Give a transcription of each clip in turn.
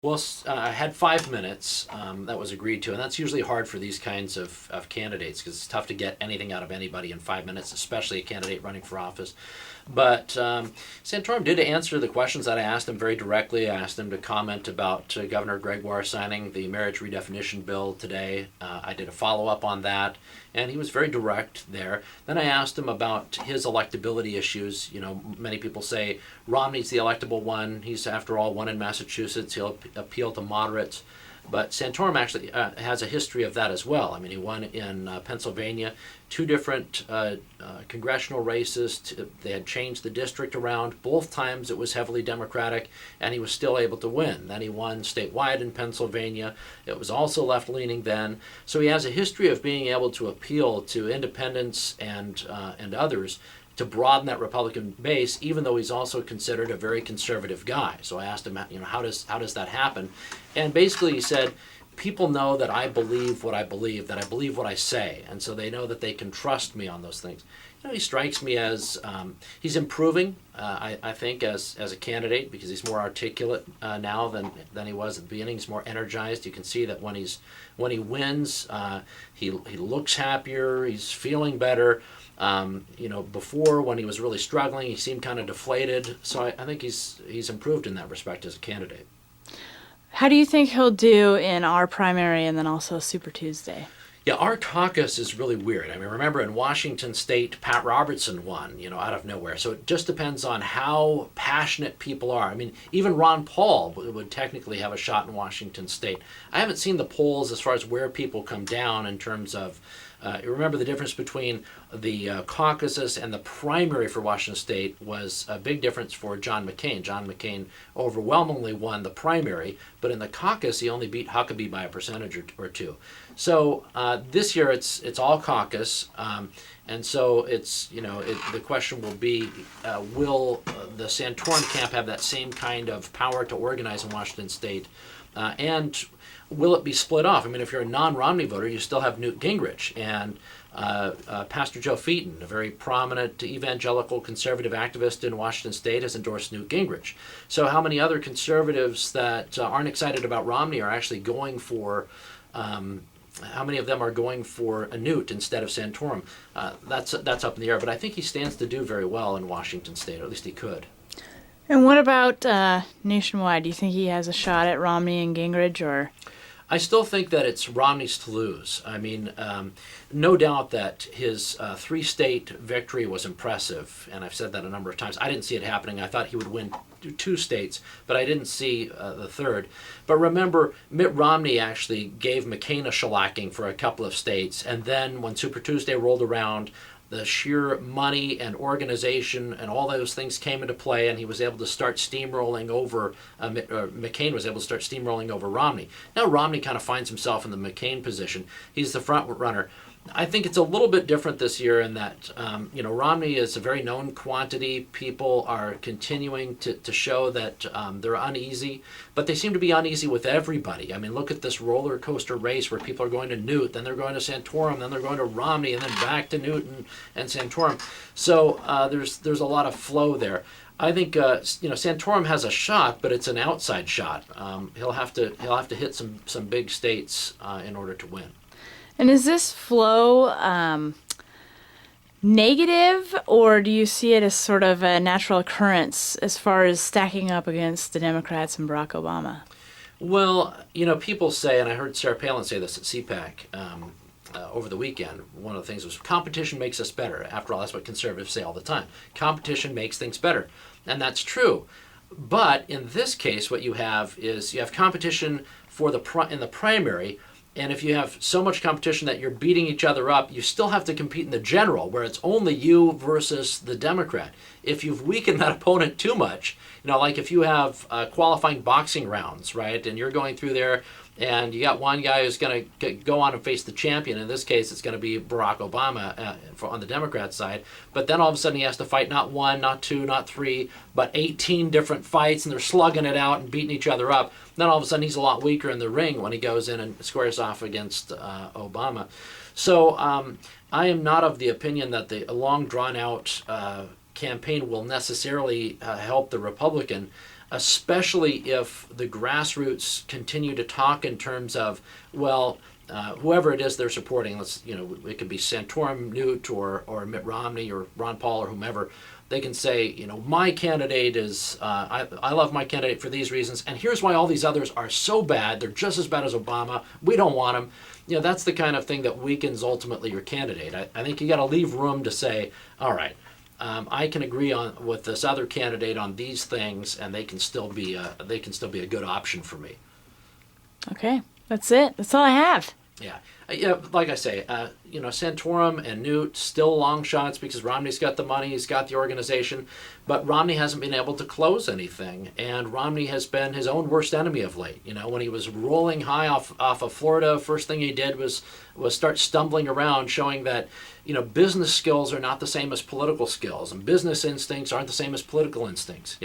Well, I had 5 minutes that was agreed to, and that's usually hard for these kinds of candidates because it's tough to get anything out of anybody in 5 minutes, especially a candidate running for office. But Santorum did answer the questions that I asked him very directly. I asked him to comment about Governor Gregoire signing the marriage redefinition bill today. I did a follow-up on that, and he was very direct there. Then I asked him about his electability issues. You know, many people say Romney's the electable one. He's, after all, won in Massachusetts. He'll appeal to moderates. But Santorum actually has a history of that as well. I mean, he won in Pennsylvania, two different congressional races. They had changed the district around. Both times it was heavily Democratic, and he was still able to win. Then he won statewide in Pennsylvania. It was also left-leaning then. So he has a history of being able to appeal to independents and others to broaden that Republican base, even though he's also considered a very conservative guy. So I asked him, you know, how does that happen? And basically he said, people know that I believe what I believe, that I believe what I say, and so they know that they can trust me on those things. You know, he strikes me as he's improving, I think, as a candidate because he's more articulate now than he was at the beginning. He's more energized. You can see that when he wins, he looks happier. He's feeling better. You know, before when he was really struggling, he seemed kind of deflated. So I think he's improved in that respect as a candidate. How do you think he'll do in our primary and then also Super Tuesday? Yeah, our caucus is really weird. I mean, remember in Washington State, Pat Robertson won, you know, out of nowhere. So it just depends on how passionate people are. I mean, even Ron Paul would technically have a shot in Washington State. I haven't seen the polls as far as where people come down in terms of you remember the difference between the caucuses and the primary for Washington State was a big difference for John McCain. John McCain overwhelmingly won the primary, but in the caucus he only beat Huckabee by a percentage or two. So this year it's all caucus, and so it's, you know, the question will be, will the Santorum camp have that same kind of power to organize in Washington State, and will it be split off? I mean, if you're a non-Romney voter, you still have Newt Gingrich and Pastor Joe Featon, a very prominent evangelical conservative activist in Washington State, has endorsed Newt Gingrich. So how many other conservatives that aren't excited about Romney are actually going for, how many of them are going for a Newt instead of Santorum? That's up in the air, but I think he stands to do very well in Washington State, or at least he could. And what about nationwide? Do you think he has a shot at Romney and Gingrich, or? I still think that it's Romney's to lose. I mean, no doubt that his three-state victory was impressive, and I've said that a number of times. I didn't see it happening. I thought he would win two states, but I didn't see the third. But remember, Mitt Romney actually gave McCain a shellacking for a couple of states, and then when Super Tuesday rolled around, the sheer money and organization and all those things came into play, and he was able to start steamrolling over, McCain was able to start steamrolling over Romney. Now Romney kind of finds himself in the McCain position. He's the front runner. I think it's a little bit different this year in that, you know, Romney is a very known quantity. People are continuing to show that they're uneasy, but they seem to be uneasy with everybody. I mean, look at this roller coaster race where people are going to Newt, then they're going to Santorum, then they're going to Romney, and then back to Newt and Santorum. So there's a lot of flow there. I think you know, Santorum has a shot, but it's an outside shot. He'll have to hit some big states in order to win. And is this flow negative, or do you see it as sort of a natural occurrence as far as stacking up against the Democrats and Barack Obama? Well, you know, people say, and I heard Sarah Palin say this at CPAC over the weekend, one of the things was competition makes us better. After all, that's what conservatives say all the time. Competition makes things better. And that's true. But in this case, what you have is you have competition for in the primary. And if you have so much competition that you're beating each other up, you still have to compete in the general, where it's only you versus the Democrat. If you've weakened that opponent too much, you know, like if you have qualifying boxing rounds, right, and you're going through there and you got one guy who's going to go on and face the champion. In this case, it's going to be Barack Obama on the Democrat side. But then all of a sudden he has to fight not one, not two, not three, but 18 different fights, and they're slugging it out and beating each other up. Then all of a sudden he's a lot weaker in the ring when he goes in and squares off against Obama. So I am not of the opinion that the long, drawn-out campaign will necessarily help the Republican, especially if the grassroots continue to talk in terms of, well, whoever it is they're supporting, it could be Santorum, Newt, or Mitt Romney, or Ron Paul, or whomever. They can say, my candidate is, I love my candidate for these reasons, and here's why all these others are so bad. They're just as bad as Obama. We don't want them. That's the kind of thing that weakens ultimately your candidate. I think you got to leave room to say, all right, I can agree with this other candidate on these things, and they can still be a good option for me. Okay, that's it. That's all I have. Yeah. Like I say, Santorum and Newt still long shots because Romney's got the money, he's got the organization, but Romney hasn't been able to close anything, and Romney has been his own worst enemy of late. When he was rolling high off of Florida, first thing he did was start stumbling around, showing that business skills are not the same as political skills, and business instincts aren't the same as political instincts.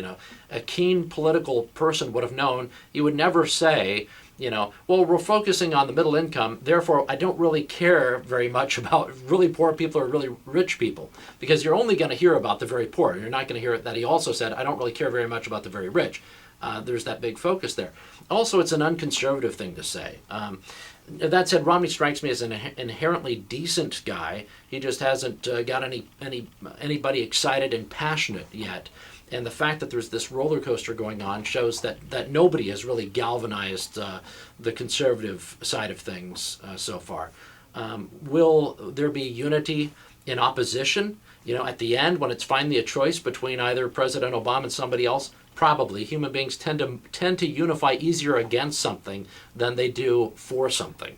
A keen political person would have known. He would never say, well, we're focusing on the middle income, therefore I don't really care very much about really poor people or really rich people, because you're only going to hear about the very poor. You're not going to hear that he also said, I don't really care very much about the very rich. There's that big focus there. Also, it's an unconservative thing to say. That said, Romney strikes me as an inherently decent guy. He just hasn't got anybody excited and passionate yet. And the fact that there's this roller coaster going on shows that nobody has really galvanized the conservative side of things so far. Will there be unity in opposition? At the end, when it's finally a choice between either President Obama and somebody else, probably. Human beings tend to unify easier against something than they do for something.